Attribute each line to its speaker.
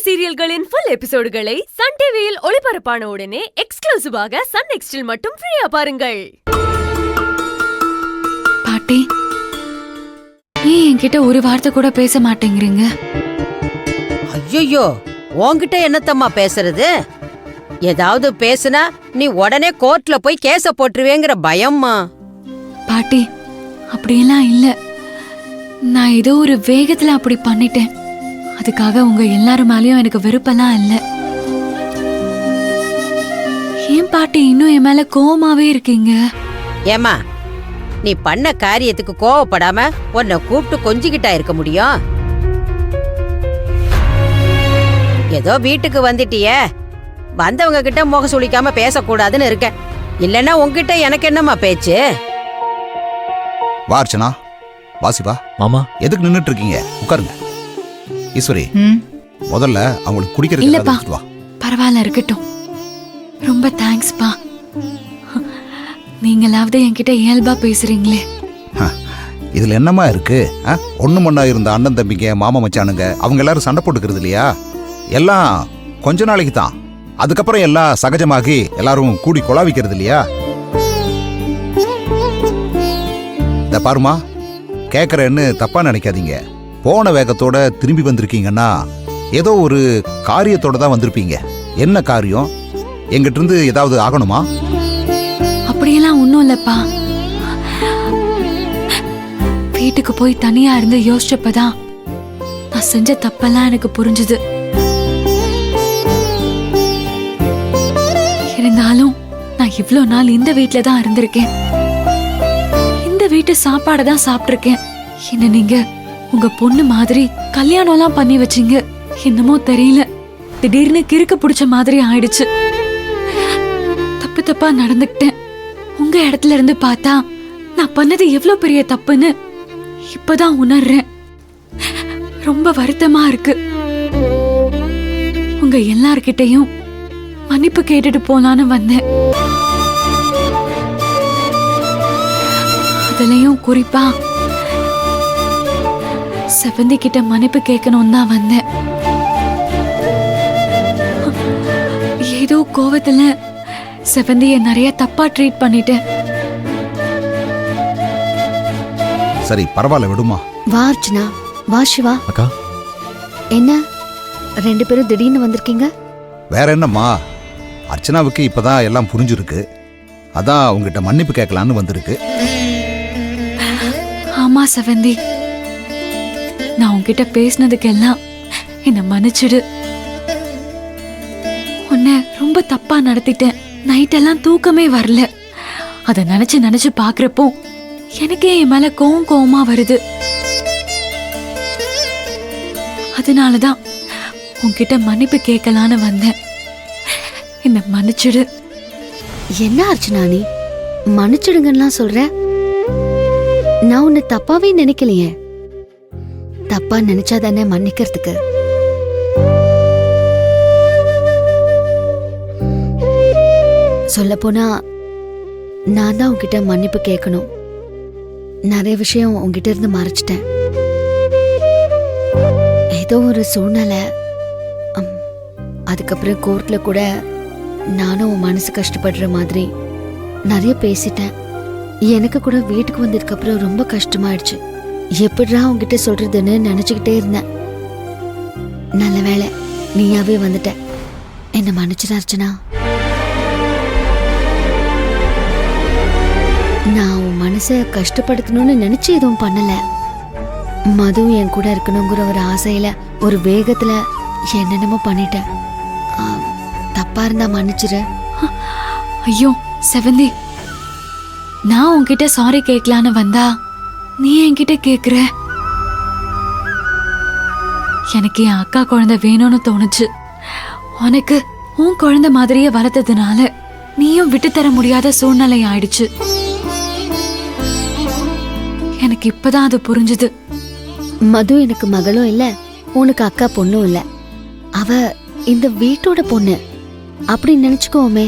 Speaker 1: சீரியல்களின் full எபிசோடுகளை Sun டிவியில் ஒளிபரப்பான உடனே எக்ஸ்க்ளூசிவாக சன் நெக்ஸ்டில் மட்டும் ஃப்ரீயா பாருங்கள்.
Speaker 2: பாட்டி, ஏன் என்கிட்ட ஒரு வார்த்தை கூட பேச மாட்டேங்கிறீங்க?
Speaker 3: ஐயோ, உன்கிட்ட என்னத்தம்மா பேசுறது? ஏதாவது பேசுனா நீ உடனே கோர்ட்ல போய் கேஸ போட்டுருவேங்கிற பயம்மா.
Speaker 2: பாட்டி, அப்படியெல்லாம் இல்ல. நான் ஏதோ ஒரு வேகத்துல அப்படி பண்ணிட்டேன். அதுக்காக உங்க எல்லாரும் மேலயும் எனக்கு வெறுப்பெல்லாம் இல்ல. ஏன் பாட்டி இன்னும் என் மேல கோவமாவே இருக்கீங்க?
Speaker 3: ஏமா, நீ பண்ண காரியத்துக்கு கோவப்படாம உன்னை கூப்பிட்டு கொஞ்சிக்கிட்டா இருக்க முடியும்? ஏதோ வீட்டுக்கு வந்துட்டியே, வந்தவங்க கிட்ட முக சுளிக்காம பேசக்கூடாதுன்னு இருக்க. இல்லன்னா உங்ககிட்ட எனக்கு என்னம்மா பேச்சு?
Speaker 4: வா அர்ச்சனா, வாசிவா.
Speaker 5: மாமா,
Speaker 4: எதுக்கு நின்னுட்டு இருக்கீங்க? உட்காருங்க. ஈஸ்வரி, முதல்ல அவங்களுக்கு குடிக்கிறது
Speaker 2: இல்லப்பா, பரவாயில்ல இருக்கட்டும். ரொம்ப தேங்க்ஸ் பா. நீங்களாவது என்கிட்ட இயல்பா பேசுறீங்களே.
Speaker 4: இதுல என்னமா இருக்கு? ஒண்ணு மண்ணா இருந்த அண்ணன் தம்பிங்க, மாமா மச்சானுங்க, அவங்க எல்லாரும் சண்டை போட்டுக்கிறது இல்லையா? எல்லாம் கொஞ்ச நாளைக்கு தான். அதுக்கப்புறம் எல்லாம் சகஜமாகி எல்லாரும் கூடி கொலாவிக்கிறது இல்லையா? இந்த பாருமா, கேக்குறேன்னு தப்பா நினைக்காதீங்க. போன வேகத்தோட திரும்பி வந்திருக்கீங்கன்னா ஏதோ ஒரு காரியத்தோட தான் வந்திருப்பீங்க. என்ன காரியம்? எங்கிட்ட இருந்து ஏதாவது ஆகணுமா?
Speaker 2: அப்படியெல்லாம் ஒண்ணும் இல்லப்பா. வீட்டுக்கு போய் தனியா இருந்து யோசிச்சப்பதான் நான் செஞ்ச தப்பெல்லாம் எனக்கு புரிஞ்சுது. இருந்தாலும் நான் இவ்ளோ நாள் இந்த வீட்டுல தான் இருந்திருக்கேன். இந்த வீட்டு சாப்பாட தான் சாப்பிட்டிருக்கேன். என்ன நீங்க உங்க பொண்ணு மாதிரி கல்யாணம் எல்லாம் பண்ணி வச்சீங்க. என்னமோ தெரியல, திடீர்னு கிறுக்கு பிடிச்ச மாதிரி ஆயிடுச்சு. தப்பு தப்பா நடந்துக்கிட்டேன். உங்க இடத்துல இருந்து பார்த்தா நான் பண்ணது எவ்வளவு பெரிய தப்புன்னு இப்பதான் உணர்றேன். ரொம்ப வருத்தமா இருக்கு. உங்க எல்லார்கிட்டையும் மன்னிப்பு கேட்டுட்டு போலான்னு வந்தேன். அதுலயும் குறிப்பா செவந்தி கிட்ட மன்னிப்பு கேட்கணும் தான் வந்தேன். ஏதோ கோவத்துல செவந்திய நிறைய தப்பா ட்ரீட் பண்ணிட்டேன்.
Speaker 4: சரி, பரவாயில்ல, விடுமா.
Speaker 6: வா அர்ச்சனா, வா சிவா.
Speaker 5: அக்கா,
Speaker 6: என்ன ரெண்டு பேரும் திடீர்னு வந்திருக்கீங்க?
Speaker 4: வேற என்னம்மா, அர்ச்சனாவுக்கு இப்பதான் எல்லாம் புரிஞ்சிருக்கு. அதான் உங்ககிட்ட மன்னிப்பு கேட்கலான்னு வந்திருக்கு.
Speaker 2: ஆமா செவந்தி, நான் உன்கிட்ட பேசினதுக்கெல்லாம் என்ன மன்னிச்சிடு. உன்னை ரொம்ப தப்பா நடத்திட்டேன். நைட்டெல்லாம் தூக்கமே வரல. அத நினைச்சு நினைச்சு பாக்குறப்போ எனக்கே என் மேல கோவமா வருது. அதனாலதான் உன்கிட்ட மன்னிப்பு கேட்கலான்னு வந்தேன். என்ன மன்னிச்சிடு.
Speaker 6: என்ன அர்ச்சனா, நீ மன்னிச்சிடுங்கன்னா சொல்ற? நான் உன்னை தப்பாவே நினைக்கலையே. தப்பா நினைச்சாதானே மன்னிக்கிறதுக்கு. சொல்ல போனா நான் தான் உன்கிட்ட மன்னிப்பு கேட்கணும். நிறைய விஷயம் உன்கிட்ட இருந்து மறைச்சிட்டேன். ஏதோ ஒரு சூழ்நிலை, அதுக்கப்புறம் கோர்ட்ல கூட நானும் உன் மனசு கஷ்டப்படுற மாதிரி நிறைய பேசிட்டேன். எனக்கு கூட வீட்டுக்கு வந்ததுக்கு அப்புறம் ரொம்ப கஷ்டமாயிடுச்சு. எப்படிடா உன்கிட்ட சொல்றதுன்னு நினைச்சுக்கிட்டே இருந்தேன். நல்ல வேளை நீயாவே வந்துட்ட. என்ன மன்னிச்சிட அர்ச்சனா. நான் உன் மனசை கஷ்டப்படுத்தணும்னு நினைச்சு எதுவும் பண்ணல. மது என் கூட இருக்கணுங்கிற ஒரு ஆசையில, ஒரு வேகத்துல என்னென்னமோ பண்ணிட்டேன். தப்பா இருந்தா மன்னிச்சிரு.
Speaker 2: ஐயோ செவந்தி, நான் உன்கிட்ட சாரி கேட்கலான்னு வந்தா நீ என்கிட்ட கேக்குற. எனக்கு என் அக்கா குழந்தை வேணும்னு தோணுச்சு. உனக்கு உன் குழந்தை மாதிரியே வளர்த்ததுனால நீயும் விட்டு தர முடியாத சூழ்நிலை ஆயிடுச்சு. எனக்கு இப்பதான் அது புரிஞ்சுது.
Speaker 6: மது எனக்கு மகளும் இல்ல, உனக்கு அக்கா பொண்ணும் இல்ல. அவ இந்த வீட்டோட பொண்ணு அப்படி நினைச்சுக்கோமே.